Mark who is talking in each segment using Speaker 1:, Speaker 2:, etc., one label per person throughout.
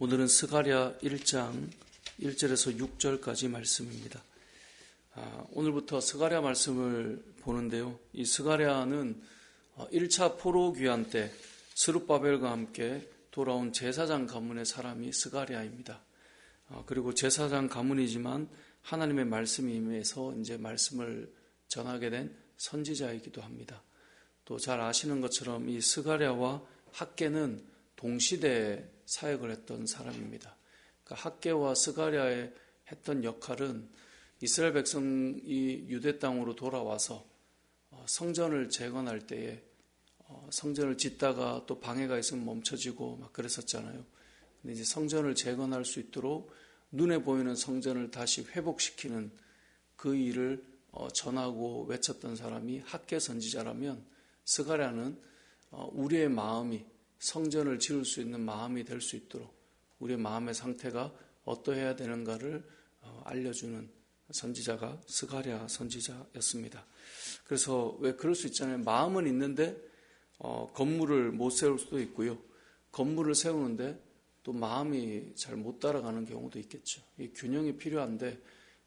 Speaker 1: 오늘은 스가랴 1장 1절에서 6절까지 말씀입니다. 오늘부터 스가랴 말씀을 보는데요. 이 스가랴는 1차 포로 귀환 때 스룹바벨과 함께 돌아온 제사장 가문의 사람이 스가랴입니다. 그리고 제사장 가문이지만 하나님의 말씀이 임해서 이제 말씀을 전하게 된 선지자이기도 합니다. 또 잘 아시는 것처럼 이 스가랴와 학개는 동시대에 사역을 했던 사람입니다. 그러니까 학개와 스가랴의 했던 역할은 이스라엘 백성이 유대 땅으로 돌아와서 성전을 재건할 때에 성전을 짓다가 또 방해가 있으면 멈춰지고 막 그랬었잖아요. 근데 이제 성전을 재건할 수 있도록 눈에 보이는 성전을 다시 회복시키는 그 일을 전하고 외쳤던 사람이 학개 선지자라면, 스가랴는 우리의 마음이 성전을 지을 수 있는 마음이 될 수 있도록 우리의 마음의 상태가 어떠해야 되는가를 알려주는 선지자가 스가랴 선지자였습니다. 그래서 왜 그럴 수 있잖아요. 마음은 있는데 건물을 못 세울 수도 있고요. 건물을 세우는데 또 마음이 잘 못 따라가는 경우도 있겠죠. 이 균형이 필요한데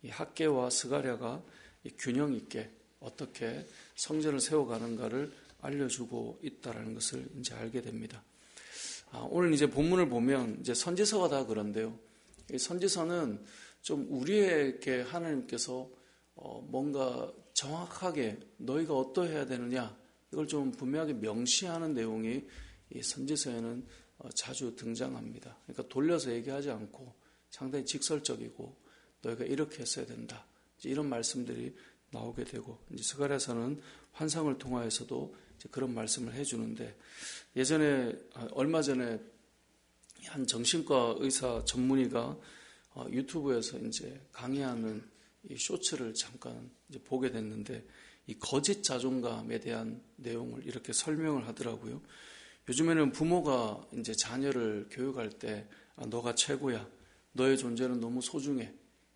Speaker 1: 이 학개와 스가랴가 이 균형 있게 어떻게 성전을 세워가는가를 알려주고 있다라는 것을 이제 알게 됩니다. 오늘 이제 본문을 보면 이제 선지서가 다 그런데요. 이 선지서는 좀 우리에게 하나님께서 뭔가 정확하게 너희가 어떠해야 되느냐 이걸 좀 분명하게 명시하는 내용이 이 선지서에는 자주 등장합니다. 그러니까 돌려서 얘기하지 않고 상당히 직설적이고 너희가 이렇게 했어야 된다. 이런 말씀들이 나오게 되고, 이제 스가랴서는 환상을 통하여서도 이제 그런 말씀을 해주는데, 얼마 전에 한 정신과 의사 전문의가 유튜브에서 이제 강의하는 이 쇼츠를 잠깐 이제 보게 됐는데, 이 거짓 자존감에 대한 내용을 이렇게 설명을 하더라고요. 요즘에는 부모가 이제 자녀를 교육할 때 너가 최고야, 너의 존재는 너무 소중해,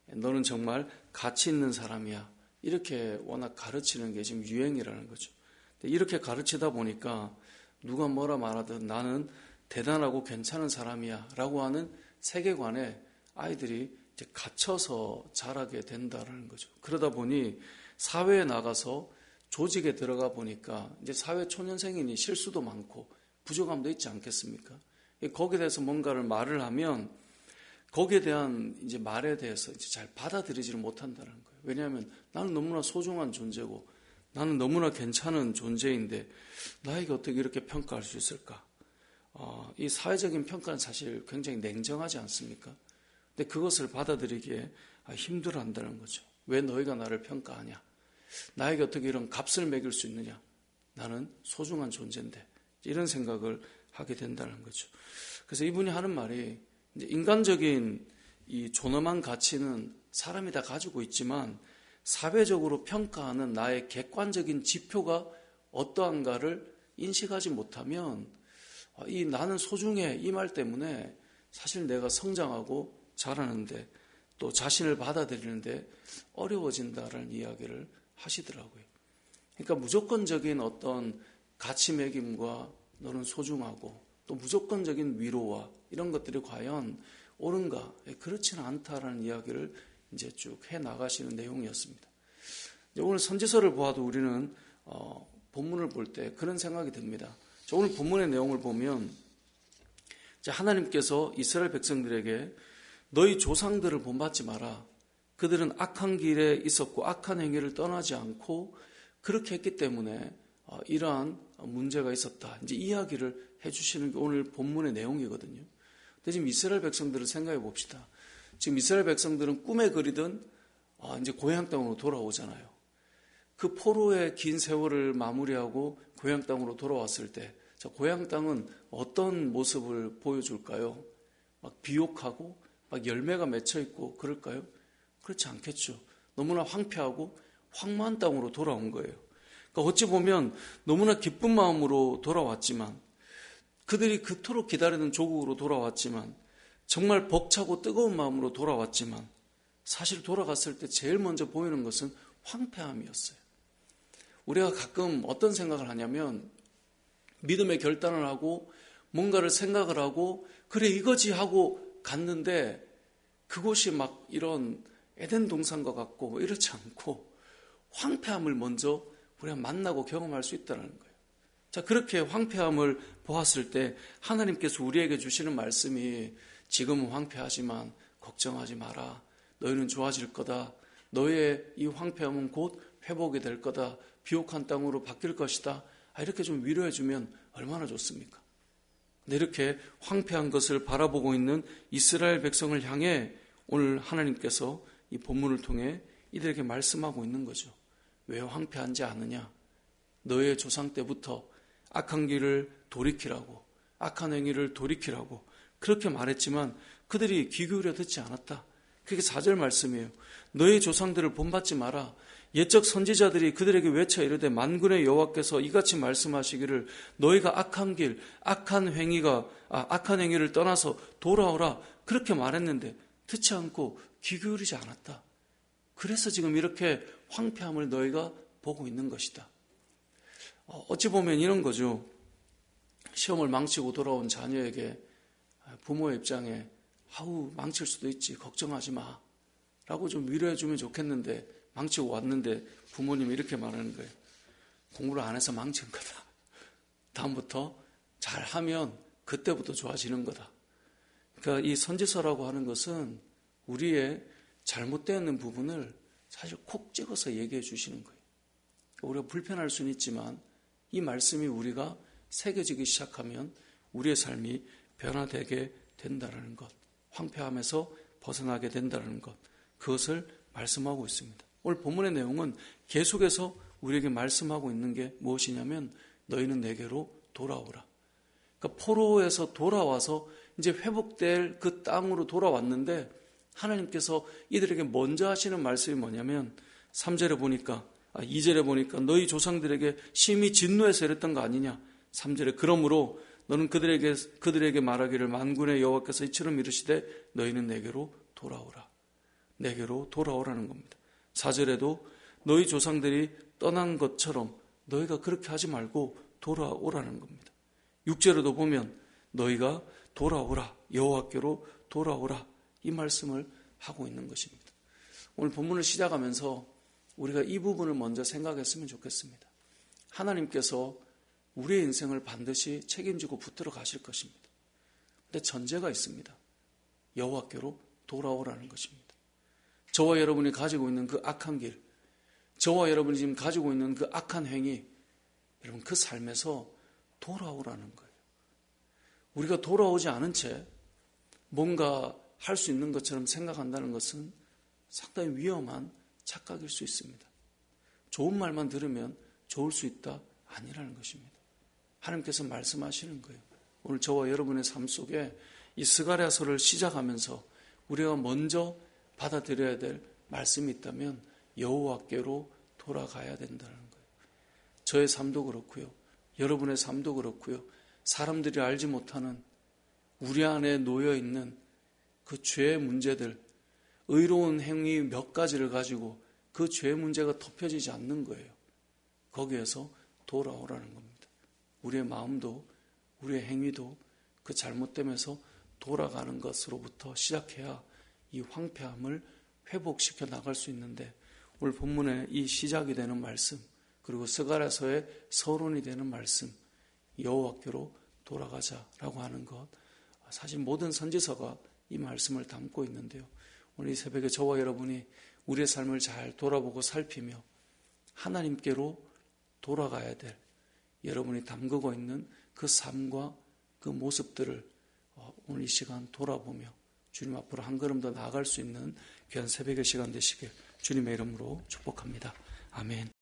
Speaker 1: 너는 정말 가치 있는 사람이야, 이렇게 워낙 가르치는 게 지금 유행이라는 거죠. 이렇게 가르치다 보니까 누가 뭐라 말하든 나는 대단하고 괜찮은 사람이야 라고 하는 세계관에 아이들이 이제 갇혀서 자라게 된다는 거죠. 그러다 보니 사회에 나가서 조직에 들어가 보니까 이제 사회 초년생이니 실수도 많고 부족함도 있지 않겠습니까? 거기에 대해서 뭔가를 말을 하면 거기에 대한 이제 말에 대해서 이제 잘 받아들이지를 못한다는 거예요. 왜냐하면 나는 너무나 소중한 존재고 나는 너무나 괜찮은 존재인데 나에게 어떻게 이렇게 평가할 수 있을까? 이 사회적인 평가는 사실 굉장히 냉정하지 않습니까? 근데 그것을 받아들이기에 힘들어한다는 거죠. 왜 너희가 나를 평가하냐? 나에게 어떻게 이런 값을 매길 수 있느냐? 나는 소중한 존재인데, 이런 생각을 하게 된다는 거죠. 그래서 이분이 하는 말이, 이제 인간적인 이 존엄한 가치는 사람이 다 가지고 있지만 사회적으로 평가하는 나의 객관적인 지표가 어떠한가를 인식하지 못하면 이 나는 소중해 이 말 때문에 사실 내가 성장하고 자라는데 또 자신을 받아들이는데 어려워진다라는 이야기를 하시더라고요. 그러니까 무조건적인 어떤 가치 매김과 너는 소중하고 또 무조건적인 위로와 이런 것들이 과연 옳은가? 그렇지는 않다라는 이야기를 이제 쭉 해 나가시는 내용이었습니다. 오늘 선지서를 보아도 우리는 본문을 볼 때 그런 생각이 듭니다. 오늘 본문의 내용을 보면 하나님께서 이스라엘 백성들에게 너희 조상들을 본받지 마라. 그들은 악한 길에 있었고 악한 행위를 떠나지 않고 그렇게 했기 때문에 이러한 문제가 있었다. 이제 이야기를 해주시는 게 오늘 본문의 내용이거든요. 근데 지금 이스라엘 백성들을 생각해 봅시다. 지금 이스라엘 백성들은 꿈에 그리던 이제 고향 땅으로 돌아오잖아요. 그 포로의 긴 세월을 마무리하고 고향 땅으로 돌아왔을 때, 고향 땅은 어떤 모습을 보여줄까요? 막 비옥하고 막 열매가 맺혀 있고 그럴까요? 그렇지 않겠죠. 너무나 황폐하고 황무한 땅으로 돌아온 거예요. 그러니까 어찌 보면 너무나 기쁜 마음으로 돌아왔지만, 그들이 그토록 기다리는 조국으로 돌아왔지만, 정말 벅차고 뜨거운 마음으로 돌아왔지만, 사실 돌아갔을 때 제일 먼저 보이는 것은 황폐함이었어요. 우리가 가끔 어떤 생각을 하냐면 믿음의 결단을 하고 뭔가를 생각을 하고 그래 이거지 하고 갔는데 그곳이 막 이런 에덴 동산과 같고 이렇지 않고 황폐함을 먼저 우리가 만나고 경험할 수 있다는 거예요. 자, 그렇게 황폐함을 보았을 때 하나님께서 우리에게 주시는 말씀이 지금은 황폐하지만 걱정하지 마라. 너희는 좋아질 거다. 너의 이 황폐함은 곧 회복이 될 거다. 비옥한 땅으로 바뀔 것이다. 이렇게 좀 위로해 주면 얼마나 좋습니까? 근데 이렇게 황폐한 것을 바라보고 있는 이스라엘 백성을 향해 오늘 하나님께서 이 본문을 통해 이들에게 말씀하고 있는 거죠. 왜 황폐한지 아느냐? 너의 조상 때부터 악한 길을 돌이키라고, 악한 행위를 돌이키라고 그렇게 말했지만 그들이 귀 기울여 듣지 않았다. 그게 4절 말씀이에요. 너의 조상들을 본받지 마라. 옛적 선지자들이 그들에게 외쳐 이르되 만군의 여호와께서 이같이 말씀하시기를 너희가 악한 길, 악한 행위를 떠나서 돌아오라. 그렇게 말했는데 듣지 않고 귀 기울이지 않았다. 그래서 지금 이렇게 황폐함을 너희가 보고 있는 것이다. 어찌 보면 이런 거죠. 시험을 망치고 돌아온 자녀에게 부모의 입장에 망칠 수도 있지 걱정하지 마 라고 좀 위로해 주면 좋겠는데 망치고 왔는데 부모님이 이렇게 말하는 거예요. 공부를 안 해서 망친 거다. 다음부터 잘하면 그때부터 좋아지는 거다. 그러니까 이 선지서라고 하는 것은 우리의 잘못되어 있는 부분을 사실 콕 찍어서 얘기해 주시는 거예요. 우리가 불편할 수는 있지만 이 말씀이 우리가 새겨지기 시작하면 우리의 삶이 변화되게 된다는 것, 황폐함에서 벗어나게 된다는 것, 그것을 말씀하고 있습니다. 오늘 본문의 내용은 계속해서 우리에게 말씀하고 있는 게 무엇이냐면 너희는 내게로 돌아오라. 그러니까 포로에서 돌아와서 이제 회복될 그 땅으로 돌아왔는데 하나님께서 이들에게 먼저 하시는 말씀이 뭐냐면 3절에 보니까 2절에 보니까 너희 조상들에게 심히 진노해서 이랬던 거 아니냐. 3절에 그러므로 너는 그들에게 말하기를 만군의 여호와께서 이처럼 이르시되 너희는 내게로 돌아오라. 내게로 돌아오라는 겁니다. 4절에도 너희 조상들이 떠난 것처럼 너희가 그렇게 하지 말고 돌아오라는 겁니다. 6절에도 보면 너희가 돌아오라. 여호와께로 돌아오라. 이 말씀을 하고 있는 것입니다. 오늘 본문을 시작하면서 우리가 이 부분을 먼저 생각했으면 좋겠습니다. 하나님께서 우리의 인생을 반드시 책임지고 붙들어 가실 것입니다. 그런데 전제가 있습니다. 여호와께로 돌아오라는 것입니다. 저와 여러분이 가지고 있는 그 악한 길, 저와 여러분이 지금 가지고 있는 그 악한 행위, 여러분 그 삶에서 돌아오라는 거예요. 우리가 돌아오지 않은 채 뭔가 할 수 있는 것처럼 생각한다는 것은 상당히 위험한 착각일 수 있습니다. 좋은 말만 들으면 좋을 수 있다? 아니라는 것입니다. 하나님께서 말씀하시는 거예요. 오늘 저와 여러분의 삶 속에 이 스가랴서를 시작하면서 우리가 먼저 받아들여야 될 말씀이 있다면 여호와께로 돌아가야 된다는 거예요. 저의 삶도 그렇고요. 여러분의 삶도 그렇고요. 사람들이 알지 못하는 우리 안에 놓여있는 그 죄의 문제들, 의로운 행위 몇 가지를 가지고 그 죄의 문제가 덮여지지 않는 거예요. 거기에서 돌아오라는 겁니다. 우리의 마음도 우리의 행위도 그 잘못됨에서 돌아가는 것으로부터 시작해야 이 황폐함을 회복시켜 나갈 수 있는데 오늘 본문의 이 시작이 되는 말씀 그리고 스가랴서의 서론이 되는 말씀 여호와께로 돌아가자라고 하는 것 사실 모든 선지서가 이 말씀을 담고 있는데요. 오늘 이 새벽에 저와 여러분이 우리의 삶을 잘 돌아보고 살피며 하나님께로 돌아가야 될 여러분이 담그고 있는 그 삶과 그 모습들을 오늘 이 시간 돌아보며 주님 앞으로 한 걸음 더 나아갈 수 있는 귀한 새벽의 시간 되시길 주님의 이름으로 축복합니다. 아멘.